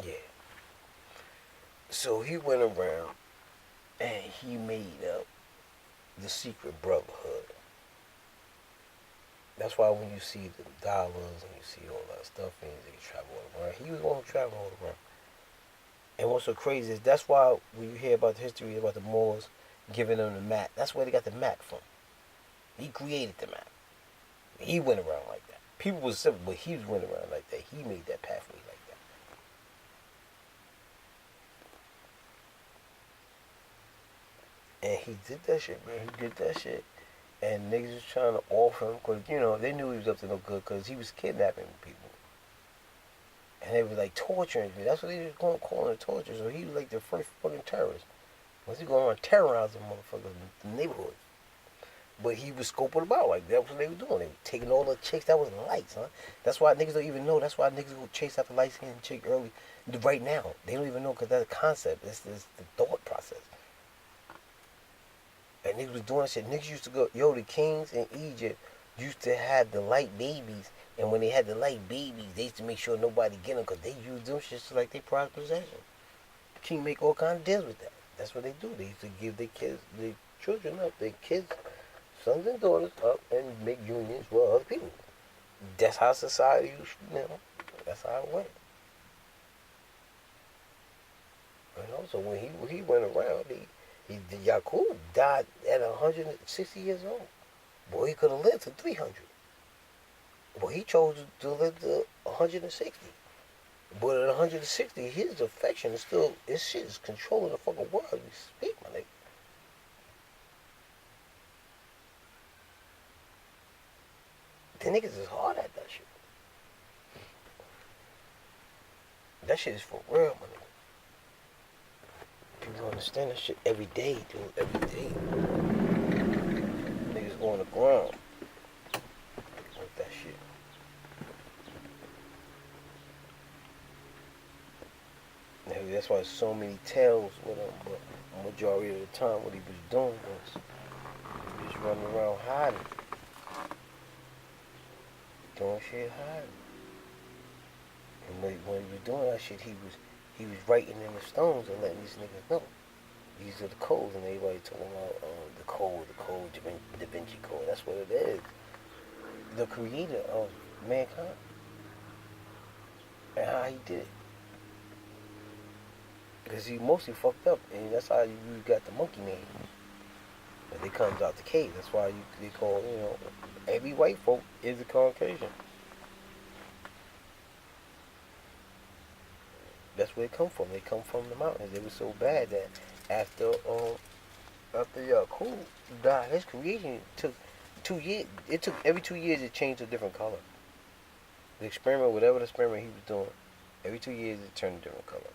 Yeah. So he went around and he made up the secret brotherhood. That's why when you see the dollars and you see all that stuff, and he travel all around. He was going to travel all around. And what's so crazy is that's why when you hear about the history about the Moors giving them the map, that's where they got the map from. He created the map. He went around like that. People was simple, but he went around like that. He made that pathway like that. And he did that shit, man. He did that shit. And niggas was trying to off him because, they knew he was up to no good because he was kidnapping people. And they were like torturing me. That's what they was going to call it, torture. So he was like the first fucking terrorist. Was he going around terrorizing motherfuckers in the neighborhood? But he was scoping them out. Like, that was what they were doing. They were taking all the chicks that was lights, huh? That's why niggas don't even know. That's why niggas go chase after light-skinned chick early. Right now. They don't even know because that's a concept. It's the thought process. And niggas was doing that shit. Niggas used to go, the kings in Egypt used to have the light babies. And when they had the light babies, they used to make sure nobody get them because they used them shit like they prized possession. The king make all kind of deals with that. That's what they do. They used to give their kids, their children up, their kids, sons and daughters up and make unions with other people. That's how society, that's how it went. So when he went around, the Yakub died at 160 years old. Boy, he could have lived to 300. But he chose to live to 160. But at 160, his affection is still, his shit is controlling the fucking world. We speak, my nigga. The niggas is hard at that shit. That shit is for real, my nigga. People don't understand that shit every day, dude. Every day. Niggas on the ground with that shit. Maybe that's why so many tales with him, but majority of the time what he was doing was he was running around hiding. Doing shit hiding. And when he was doing that shit, he was writing in the stones and letting these niggas know. These are the codes, and everybody talking about the code, Da Vinci Code. That's what it is. The creator of mankind and how he did it. Because he mostly fucked up, and that's how you got the monkey name. But it comes out the cave. That's why they call, every white folk is a Caucasian. That's where they come from. They come from the mountains. They were so bad that after Yakub died, his creation took 2 years. It took every 2 years it changed to a different color. The experiment, whatever the experiment he was doing, every 2 years it turned a different color.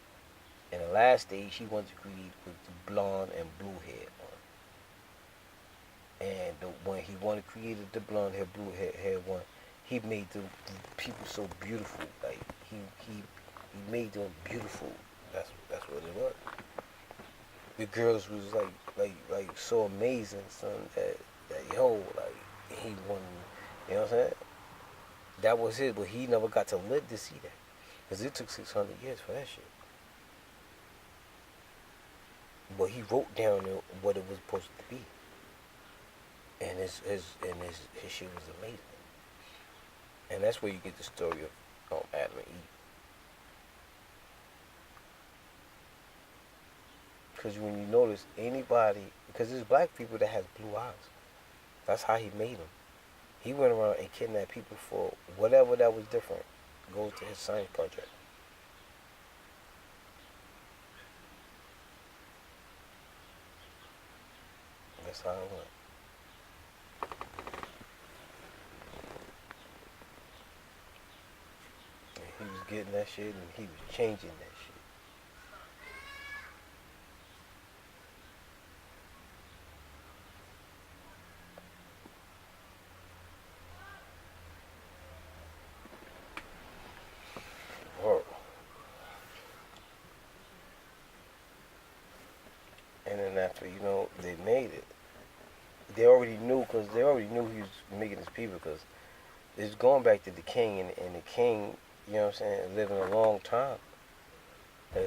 In the last stage, he wanted to create with the blonde and blue hair on. And when he wanted to create the blonde hair, blue hair one, he made the people so beautiful. Like he made them beautiful. That's what it was. The girls was like so amazing, son. That like he wanted, you know what I'm saying? That was it, but he never got to live to see that, cause it took 600 years for that shit. But he wrote down what it was supposed to be, and his shit was amazing. And that's where you get the story of Adam and Eve. Because when you notice anybody, because there's black people that has blue eyes. That's how he made them. He went around and kidnapped people for whatever that was different. Goes to his science project. That's how it went. And he was getting that shit and he was changing that shit. Whoa. And then after, they made it, they already knew, because they already knew he was making his people, because it's going back to the king, and the king, you know what I'm saying, living a long time.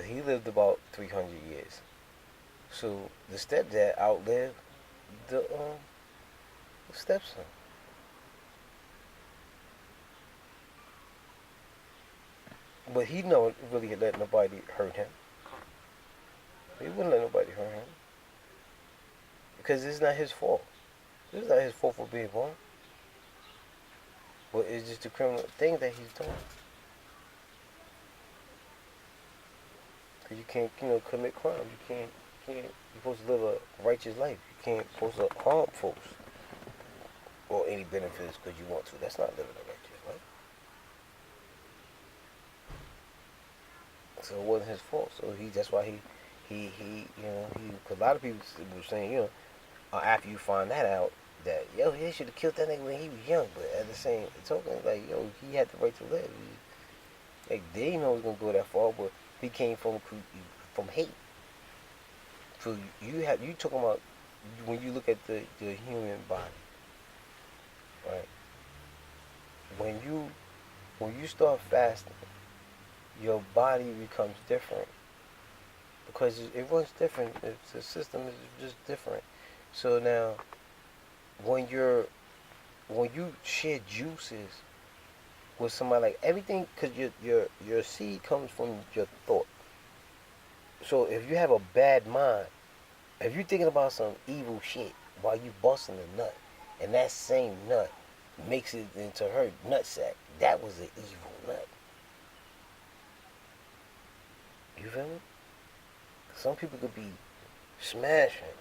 He lived about 300 years. So the stepdad outlived the stepson. But he never really let nobody hurt him. He wouldn't let nobody hurt him. Because it's not his fault. It's not his fault for being born. But it's just a criminal thing that he's doing. Because you can't, commit crime. You're supposed to live a righteous life. You can't supposed to harm folks or any benefits because you want to. That's not living a righteous life. So it wasn't his fault. So that's why cause a lot of people were saying, after you find that out, that, yo, he should have killed that nigga when he was young. But at the same token, like, yo, he had the right to live. Like, they didn't know he was going to go that far, but he came from hate. So you talking about, when you look at the human body, right? When you start fasting, your body becomes different because it runs different. The system is just different. So now, when you share juices with somebody, like everything, because your seed comes from your thought. So if you have a bad mind, if you're thinking about some evil shit while you busting a nut, and that same nut makes it into her nutsack, that was an evil nut. You feel me? Some people could be smashing,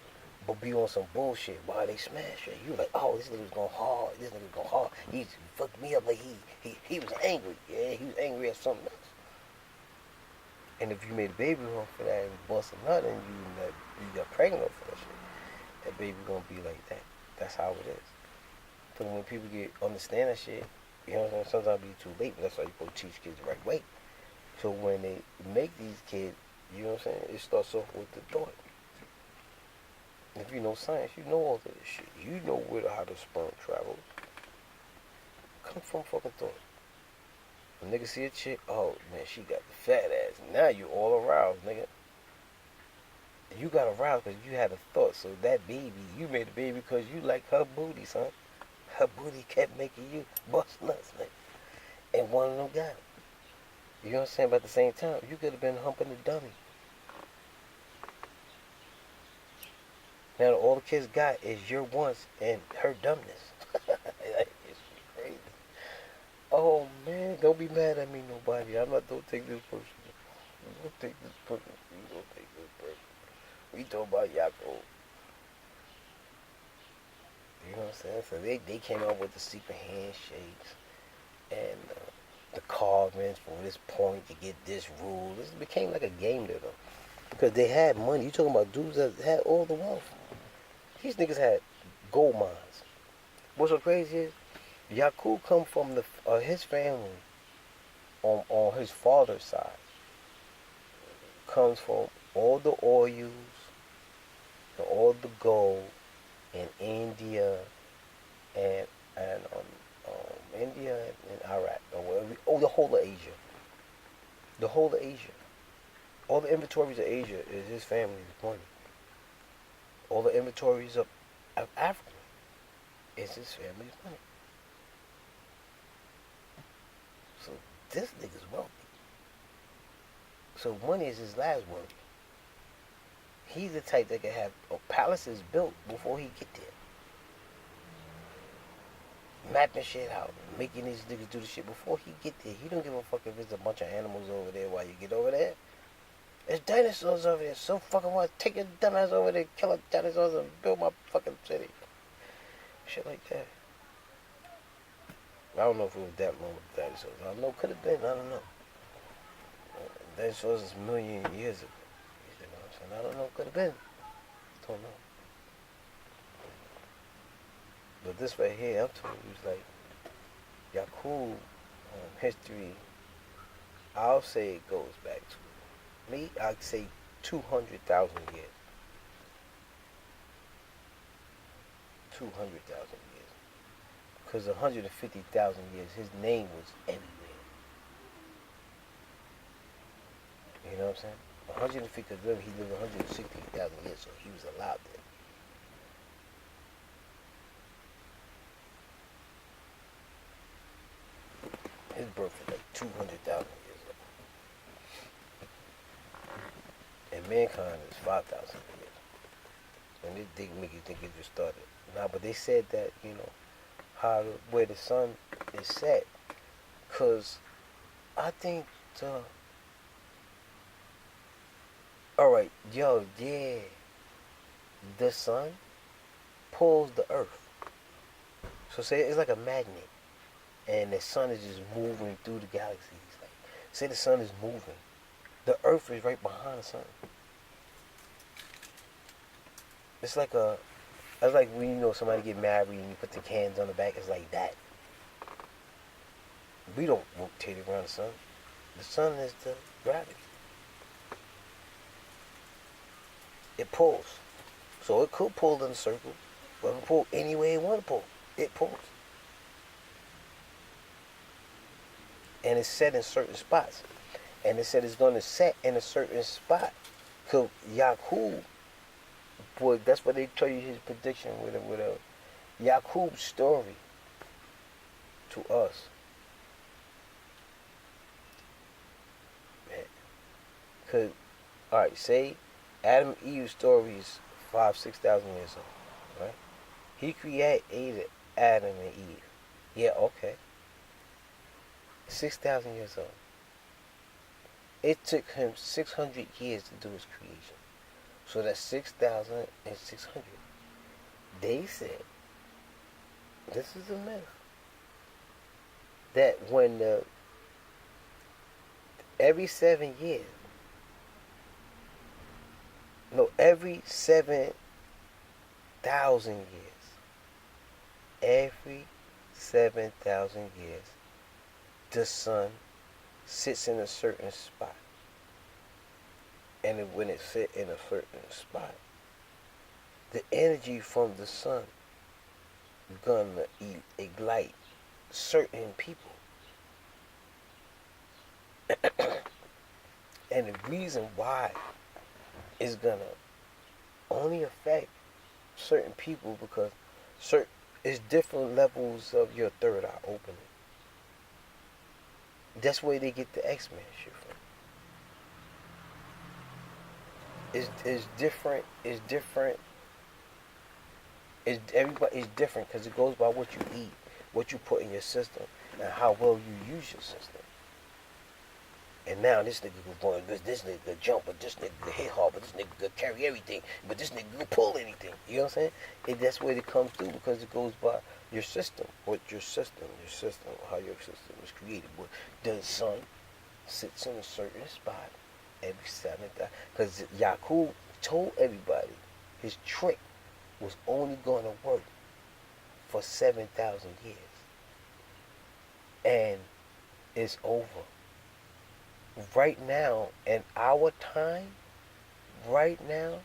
but be on some bullshit while they smashing. You like, oh, this nigga's going hard. This nigga's going hard. He fucked me up like he was angry. Yeah, he was angry at something else. And if you made a baby off for that and bust a nut and you got pregnant off for that shit, that baby gonna be like that. That's how it is. So when people understand that shit, you know what I'm saying? Sometimes it be too late, but that's why you supposed to teach kids the right way. So when they make these kids, you know what I'm saying? It starts off with the thought. If you know science, you know all of this shit. You know how the sperm travels. Come from fucking thought. A nigga see a chick, oh man, she got the fat ass. Now you all aroused, nigga. You got aroused because you had a thought. So that baby, you made a baby because you like her booty, son. Her booty kept making you bust nuts, nigga. And one of them got it. You know what I'm saying? But at the same time, you could have been humping the dummy. Now all the kids got is your wants and her dumbness. It's crazy. Oh man, don't be mad at me, nobody. Don't take this personal. Don't take this personal. You don't take this personal. We talk about Yaakov. You know what I'm saying? So they came up with the secret handshakes and the carvings from this point to get this rule. This became like a game to them. Because they had money. You talking about dudes that had all the wealth. These niggas had gold mines. What's so crazy is, Yakub come from his family on his father's side comes from all the oils and all the gold in India and India and Iraq or wherever. Oh, the whole of Asia. The whole of Asia. All the inventories of Asia is his family's money. All the inventories of Africa is his family's money. So this nigga's wealthy. So money is his last word. He's the type that can have palaces built before he get there. Mapping shit out, making these niggas do the shit before he get there. He don't give a fuck if there's a bunch of animals over there while you get over there. There's dinosaurs over there. So fucking want to take your dumbass over there, kill the dinosaurs and build my fucking city. Shit like that. I don't know if it was that long with dinosaurs. I don't know. Could have been. I don't know. Dinosaurs is a million years ago. You know what I'm saying? I don't know. Could have been. Don't know. But this right here, I'm telling you, it's like Yakub history. I'll say it goes back to me. I'd say 200,000 years. 200,000 years. Because 150,000 years, his name was everywhere. You know what I'm saying? 150, because remember, he lived 160,000 years, so he was alive then. His birth was like 200,000 years old. And mankind is 5,000 years. And they make you think it just started. Nah, but they said that, where the sun is set, because I think the, alright, yo, yeah, the sun pulls the earth. So say it's like a magnet, and the sun is just moving through the galaxies. Like, say the sun is moving, the earth is right behind the sun. It's like it's like when somebody get married and you put the cans on the back. It's like that. We don't rotate around the sun. The sun is the gravity. It pulls. So it could pull in a circle, but it can pull any way it want to pull. It pulls. And it's set in certain spots. And it said it's going to set in a certain spot. So Yakub, boy, that's what they tell you his prediction with a Yakub's story to us. Because, alright, say Adam and Eve's story is 6,000 years old, right? He created Adam and Eve. Yeah, okay. 6,000 years old. It took him 600 years to do his creation. So that's 6,600. They said, this is a myth, that when every 7 years, no, every 7,000 years, every 7,000 years, the sun sits in a certain spot. And when it sits in a certain spot, the energy from the sun is gonna ignite certain people. And the reason why it's gonna only affect certain people because it's different levels of your third eye opening. That's where they get the X-Men shit from. It's different. It's different. Everybody is different because it goes by what you eat, what you put in your system, and how well you use your system. And now this nigga can run, this nigga can jump, but this nigga can hit hard, but this nigga can carry everything, but this nigga can pull anything. You know what I'm saying? That's where it comes through because it goes by your system, how your system is created. But the sun sits in a certain spot every 7,000. Because Yakub told everybody his trick was only going to work for 7,000 years. And it's over. Right now, in our time, right now,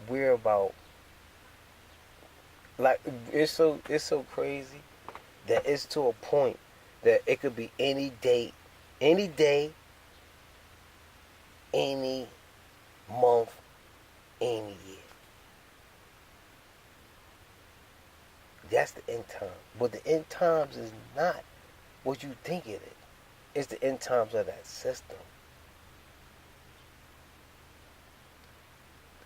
we're about, like, it's so crazy that it's to a point that it could be any day, any month, any year. That's the end time. But the end times is not what you think it is. It's the end times of that system.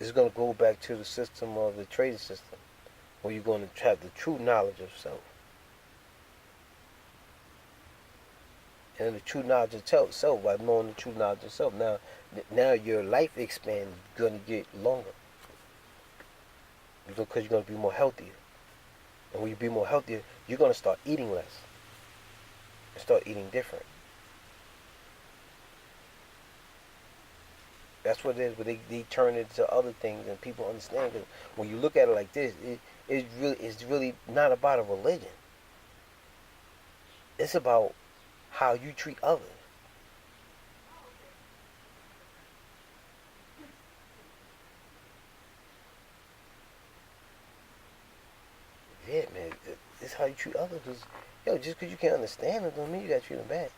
It's going to go back to the system of the trading system, where you're going to have the true knowledge of self. And the true knowledge of self, by knowing the true knowledge of self, now your life expand is going to get longer. Because you're going to be more healthier. And when you be more healthier, you're going to start eating less. And start eating different. That's what it is, but they turn it to other things, and people understand. Because when you look at it like this, it's really not about a religion. It's about how you treat others. Yeah, man, it's how you treat others. Cause, just because you can't understand them, don't mean you gotta treat them bad.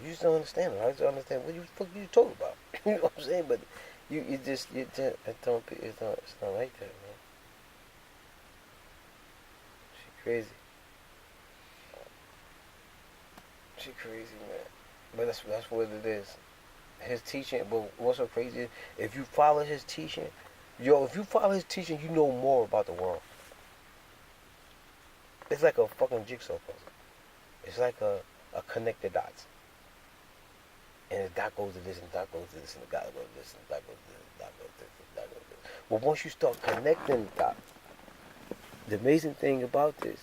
You just don't understand it. I just don't understand what you fuck you talking about. You know what I'm saying? But you just it's not like that, man. She crazy. She crazy, man. But that's what it is. His teaching, but what's so crazy is if you follow his teaching, if you follow his teaching, you know more about the world. It's like a fucking jigsaw puzzle. It's like a connected dots. And the dot goes to this, and the dot goes to this, and the dot goes to this, and the dot goes to this, and the dot goes to this, and the dot goes to this. But once you start connecting the dots, the amazing thing about this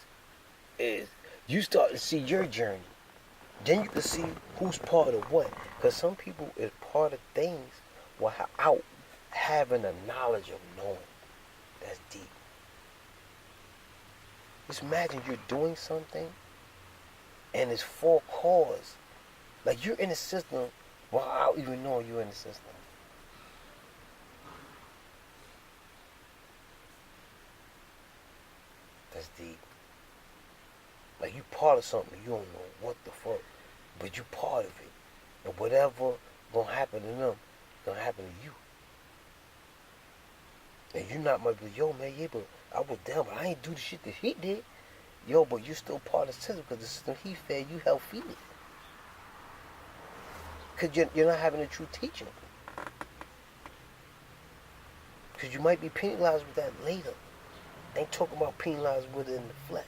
is you start to see your journey. Then you can see who's part of what. Because some people is part of things without having a knowledge of knowing. That's deep. Just imagine you're doing something and it's for cause. Like you're in the system without even knowing you're in the system. That's deep. Like you part of something, you don't know what the fuck, but you part of it. And whatever gonna happen to them, gonna happen to you. And you not much, but yo, man, yeah, but I was down, but I ain't do the shit that he did. Yo, but you still part of the system because the system he fed, you help feed it. Because you're not having a true teaching. Because you might be penalized with that later. I ain't talking about penalized with it in the flesh.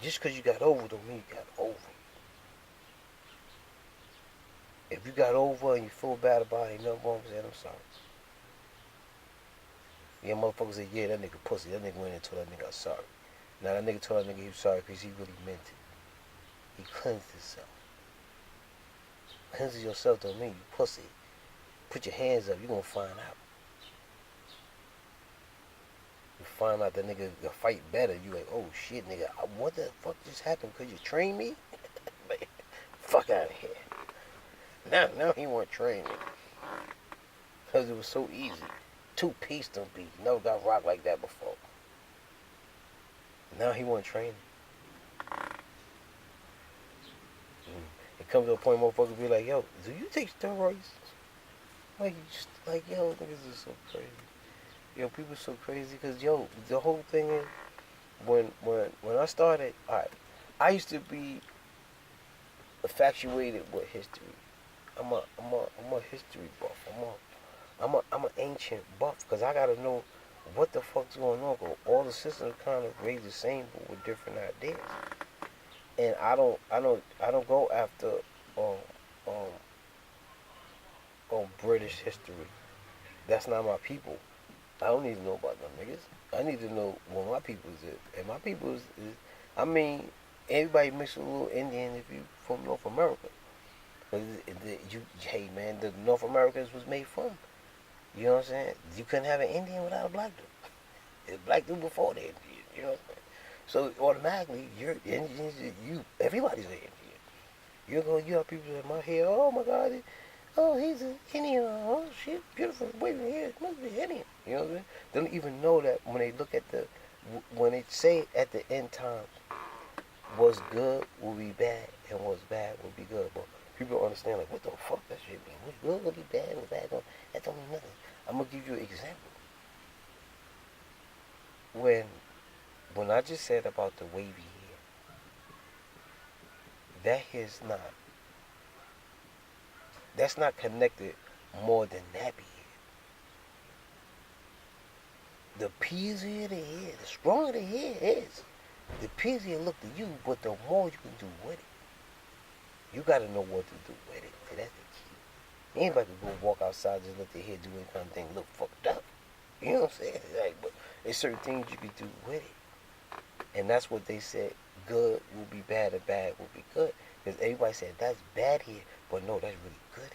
Just because you got over don't mean you got over. If you got over and you feel bad about it, ain't nothing wrong with that, I'm sorry. Yeah, motherfuckers say, yeah, that nigga pussy. That nigga went and told that nigga I'm sorry. Now that nigga told that nigga he was sorry because he really meant it. He cleansed himself. Cleansing yourself don't mean you pussy. Put your hands up, you gonna find out. You find out that nigga gonna fight better. You like, oh shit, nigga, what the fuck just happened? Could you train me? Fuck out of here. Now he want to train me. Because it was so easy. Two-piece don't be. Never got rocked like that before. Now he want to train me. It comes to a point motherfuckers be like, yo, do you take steroids? Like, yo, niggas are so crazy. Yo, people so crazy because, yo, the whole thing is, when I started, alright, I used to be infatuated with history. I'm a history buff. I'm an ancient buff because I gotta know what the fuck's going on. Cause all the systems kind of raised the same but with different ideas. And I don't go after um um British history. That's not my people. I don't need to know about them niggas. I need to know what my people is. And my people is I mean, everybody mix a little Indian if you from North America. Hey man, the North Americans was made from. You know what I'm saying? You couldn't have an Indian without a black dude. It's a black dude before the Indian. You know what I'm saying? So automatically, you're Indians. Everybody's an Indian. You have people in my head. Oh my God, oh he's an Indian. Oh shit, beautiful. Wait a minute, must be Indian. You know what I'm saying? They don't even know that when they look at when they say at the end times, what's good will be bad and what's bad will be good. But people don't understand, like, what the fuck that shit mean? What's good will be bad, what's bad that don't mean nothing. I'm gonna give you an example. When I just said about the wavy hair, that's not connected more than nappy hair. The piercier the hair, the stronger the hair is, the piercier look to you, but the more you can do with it. You gotta know what to do with it. See, that's the key. Anybody can go walk outside and just let their hair do any kind of thing look fucked up. You know what I'm saying? Like, but there's certain things you can do with it. And that's what they said, good will be bad and bad will be good. Because everybody said that's bad here, but no, that's really good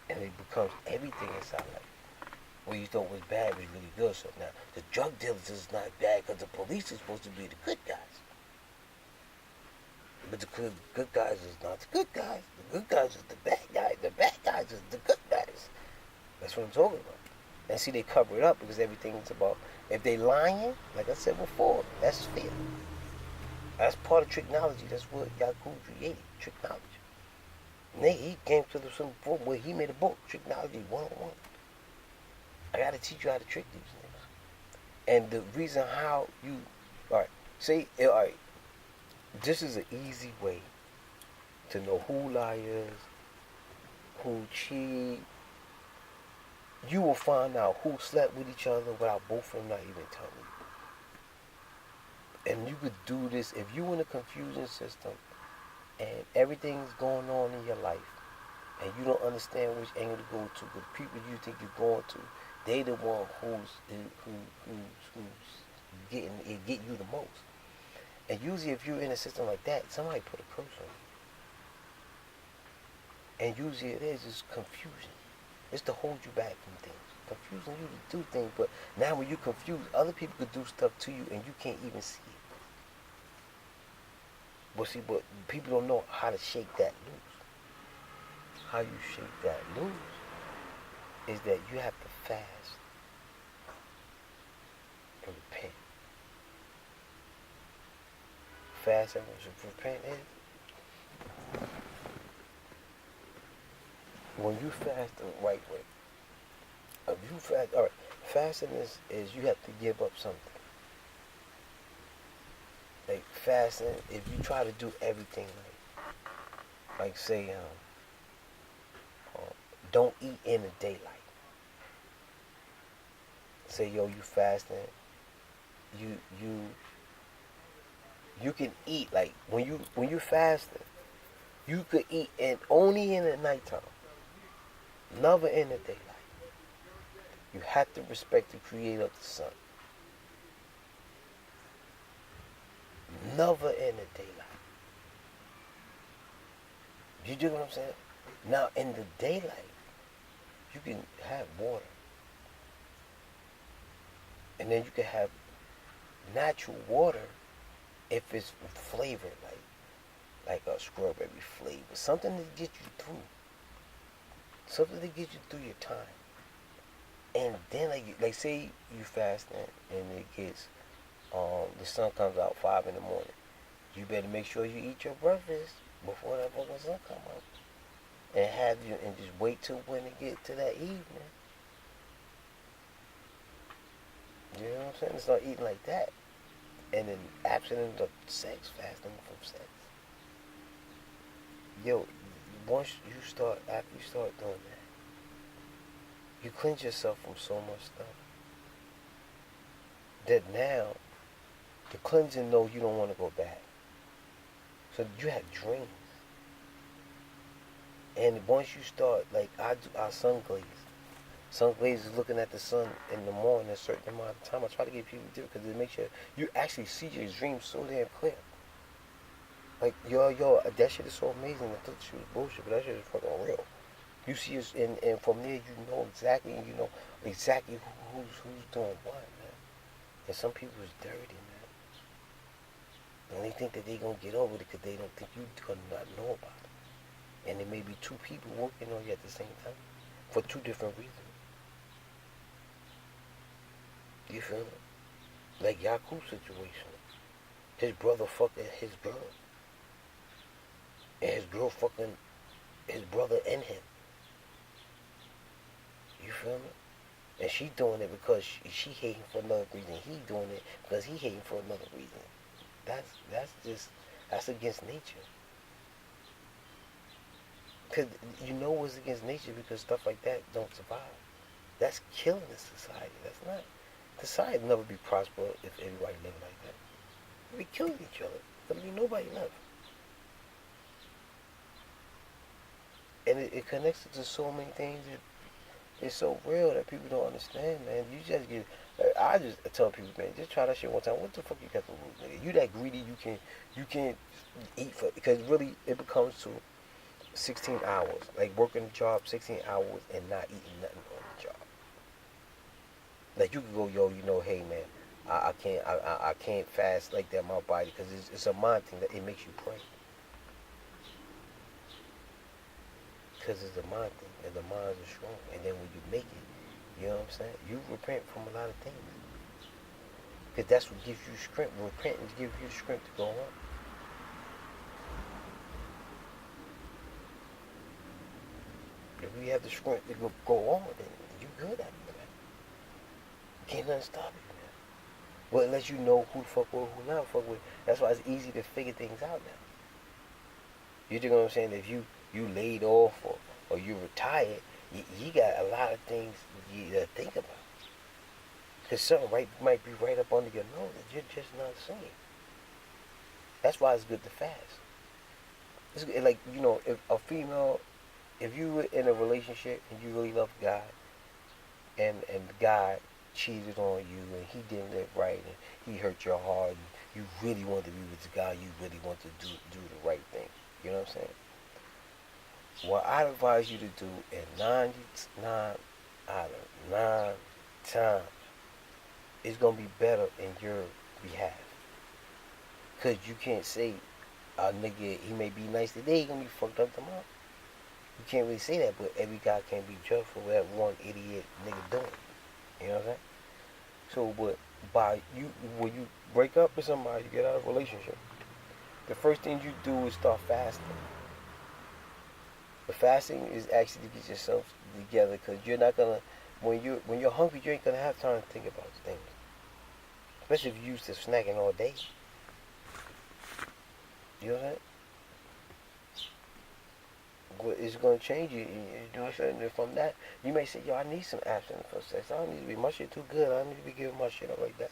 here. And it becomes everything inside life. What you thought was bad was really good. So now the drug dealers is not bad because the police is supposed to be the good guys. But the good guys is not the good guys. The good guys is the bad guys. The bad guys is the good guys. That's what I'm talking about. And see, they cover it up because everything's about, if they lying, like I said before, that's fear. That's part of technology. That's what Yakub created, technology. He came to some point where he made a book, Technology 101. I got to teach you how to trick these things. And the reason how you, all right, say, all right, this is an easy way to know who liars, who cheat. You will find out who slept with each other without both of them not even telling you. And you could do this if you in a confusion system and everything's going on in your life and you don't understand which angle to go to, but the people you think you're going to, they the one who's getting it get you the most. And usually if you're in a system like that, somebody put a curse on you. And usually it is just confusion. It's to hold you back from things. Confusing you to do things, but now when you're confused, other people could do stuff to you and you can't even see it. But people don't know how to shake that loose. How you shake that loose is that you have to fast and repent. Fast and repent is when you fast the right way. If you fast, all right, fasting is you have to give up something. Like fasting, if you try to do everything like say, don't eat in the daylight. Say, yo, you fasting, you can eat like when you fasting, you could eat and only in the nighttime, never in the daylight. You have to respect the creator of the sun. Never in the daylight. You do what I'm saying? Now in the daylight, you can have water. And then you can have natural water if it's flavored like a strawberry flavor. Something to get you through. Something to get you through your time. And then like say you fasting and it gets the sun comes out 5 in the morning. You better make sure you eat your breakfast before that fucking sun come up. And just wait till when it get to that evening. You know what I'm saying? Start eating like that. And then abstinence of sex, fasting from sex. Yo, once you start, after you start doing that, you cleanse yourself from so much stuff. That now, the cleansing knows you don't want to go back. So you have dreams. And once you start, like I do our sun glaze. Sun glaze is looking at the sun in the morning a certain amount of time. I try to get people to do it because it makes you actually see your dreams so damn clear. Like, yo, that shit is so amazing. I thought she was bullshit, but that shit is fucking real. You see us, and from there you know exactly who's doing what, man. And some people is dirty, man. And they think that they gonna get over it because they don't think you gonna not know about it. And there may be two people working on you at the same time for two different reasons. You feel it? Like Yakub's situation. His brother fucking his girl. And his girl fucking his brother and him. You feel me? And she doing it because she hating for another reason. He doing it because he hating for another reason. That's against nature. Because you know it's against nature because stuff like that don't survive. That's killing the society. That's not. Society will never be prosperous if everybody live like that. We'll be killing each other. There'll be nobody left. And it connects it to so many things. It's so real that people don't understand, man. You just get. I just tell people, man, just try that shit one time. What the fuck you got to lose, nigga? You that greedy? You can't eat for because really it becomes to 16 hours, like working a job 16 hours and not eating nothing on the job. Like you could go, yo, hey man, I can't fast like that in my body because it's a mind thing that it makes you pray. Because it's a mind thing and the minds are strong. And then when you make it, You know what I'm saying? You repent from a lot of things. Because that's what gives you strength. Repentance gives you the strength to go on. If you have the strength to go on, then you good at it, man. Can't nothing stop you, man. Well, unless you know who to fuck with, who not to fuck with. That's why it's easy to figure things out now. You know what I'm saying? If you laid off or you retired, you got a lot of things you think about. Because something might be right up under your nose that you're just not seeing. That's why it's good to fast. It's like, if a female, if you were in a relationship and you really love a guy, and the guy cheated on you and he didn't live right and he hurt your heart and you really want to be with the guy, you really want to do the right thing. You know what I'm saying? What I advise you to do in 99 out of 9 times is going to be better in your behalf. Because you can't say a nigga, he may be nice today, he going to be fucked up tomorrow. You can't really say that, but every guy can't be judged for what one idiot nigga doing. You know what I'm saying? So, but when you break up with somebody, you get out of a relationship, the first thing you do is start fasting. The fasting is actually to get yourself together, because you're not gonna, when you're hungry, you ain't gonna have time to think about things. Especially if you're used to snacking all day. You know what I'm saying? It's going to change you. You know what I'm saying? And from that, you may say, yo, I need some abstinence for sex. I don't need to be, my shit too good. I don't need to be giving my shit up like that.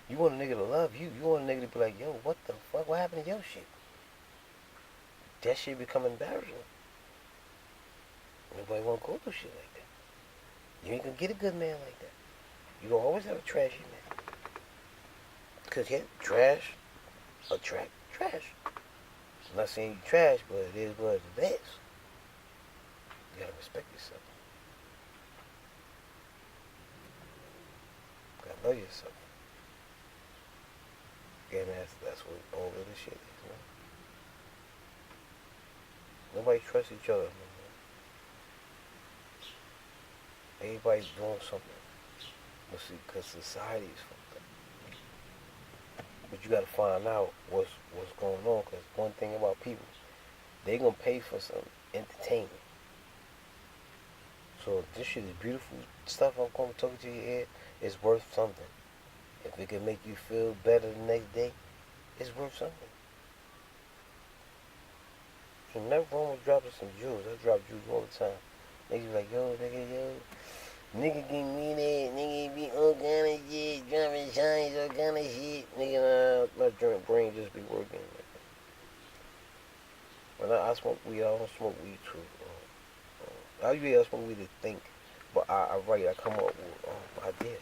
You want a nigga to love you. You want a nigga to be like, yo, what the fuck? What happened to your shit? That shit become embarrassing. Nobody want to go through shit like that. You ain't going to get a good man like that. You going to always have a trashy man. Because, yeah, trash attract trash. I'm not saying you trash, but it is what it is. You gotta respect yourself. You gotta know yourself. Again, that's what all of this shit is, man. Nobody trusts each other, man. Everybody's doing something. But see, because society is fucked up. But you gotta find out what's going on, because one thing about people, they gonna pay for some entertainment. So if this shit is beautiful stuff I'm going to talk to you here, it's worth something. If it can make you feel better the next day, it's worth something. So never wrong with dropping some jewels. I drop jewels all the time. Niggas be like, yo, nigga give me that, nigga be all kind of shit, dropping shines, all kind of shit. Nigga, my brain just be working. When I smoke weed, I don't smoke weed too. I usually smoke weed to think, but I write, I come up with ideas.